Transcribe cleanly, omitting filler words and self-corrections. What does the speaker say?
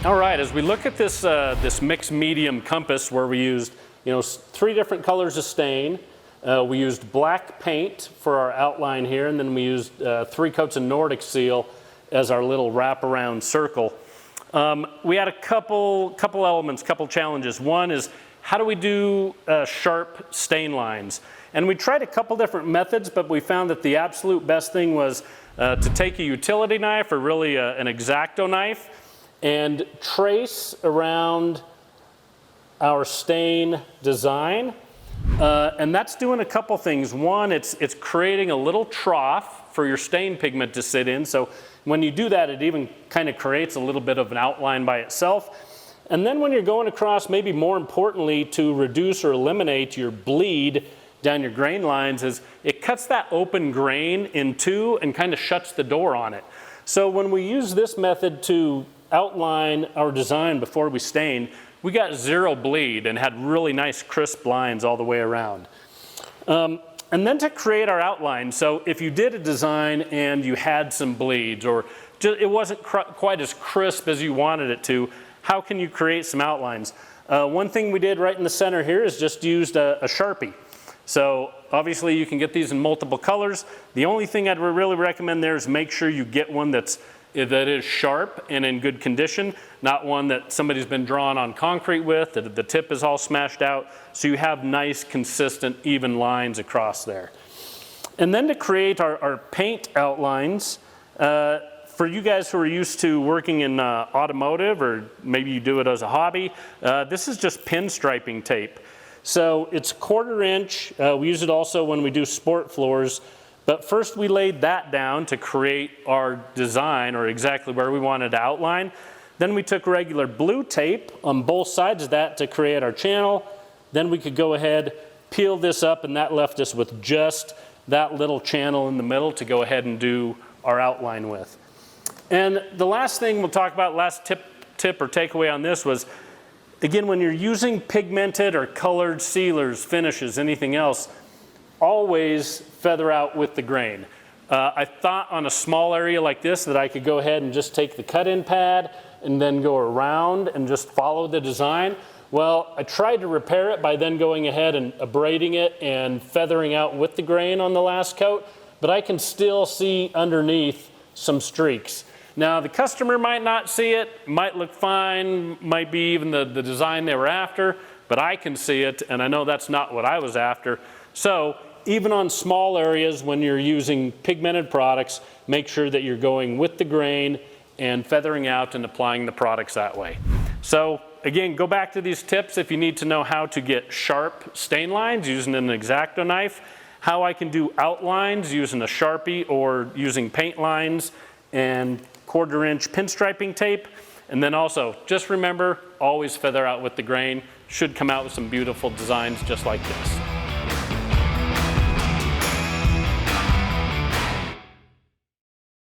All right, as we look at this, this mixed medium compass where we used 3 different colors of stain, we used black paint for our outline here, and then we used 3 coats of NordicSeal as our little wraparound circle. We had a couple elements, couple challenges. One is, how do we do sharp stain lines? And we tried a couple different methods, but we found that the absolute best thing was to take a utility knife, or really an X-Acto knife, and trace around our stain design. And that's doing a couple things. One, it's creating a little trough for your stain pigment to sit in. So when you do that, it even kind of creates a little bit of an outline by itself. And then when you're going across, maybe more importantly, to reduce or eliminate your bleed down your grain lines, is it cuts that open grain in two and kind of shuts the door on it. So when we use this method to outline our design before we stained, we got 0 bleed and had really nice crisp lines all the way around. And then to create our outline, so if you did a design and you had some bleeds, or it wasn't quite as crisp as you wanted it to, how can you create some outlines? One thing we did right in the center here is just used a Sharpie. So obviously you can get these in multiple colors. The only thing I'd really recommend there is make sure you get one that is sharp and in good condition, not one that somebody's been drawn on concrete with, that the tip is all smashed out, so you have nice, consistent, even lines across there. And then to create our paint outlines, for you guys who are used to working in automotive, or maybe you do it as a hobby, this is just pinstriping tape. So it's 1/4 inch. We use it also when we do sport floors. But first we laid that down to create our design, or exactly where we wanted to outline. Then we took regular blue tape on both sides of that to create our channel. Then we could go ahead, peel this up, and that left us with just that little channel in the middle to go ahead and do our outline with. And the last thing we'll talk about, last tip or takeaway on this was, again, when you're using pigmented or colored sealers, finishes, anything else, always feather out with the grain. I thought on a small area like this that I could go ahead and just take the cut-in pad and then go around and just follow the design. Well, I tried to repair it by then going ahead and abrading it and feathering out with the grain on the last coat, but I can still see underneath some streaks. Now, the customer might not see it, might look fine, might be even the design they were after, but I can see it, and I know that's not what I was after. So even on small areas, when you're using pigmented products, make sure that you're going with the grain and feathering out and applying the products that way. So again, go back to these tips if you need to know how to get sharp stain lines using an X-Acto knife, how I can do outlines using a Sharpie or using paint lines, and 1/4 inch pinstriping tape. And then also, just remember, always feather out with the grain. Should come out with some beautiful designs just like this.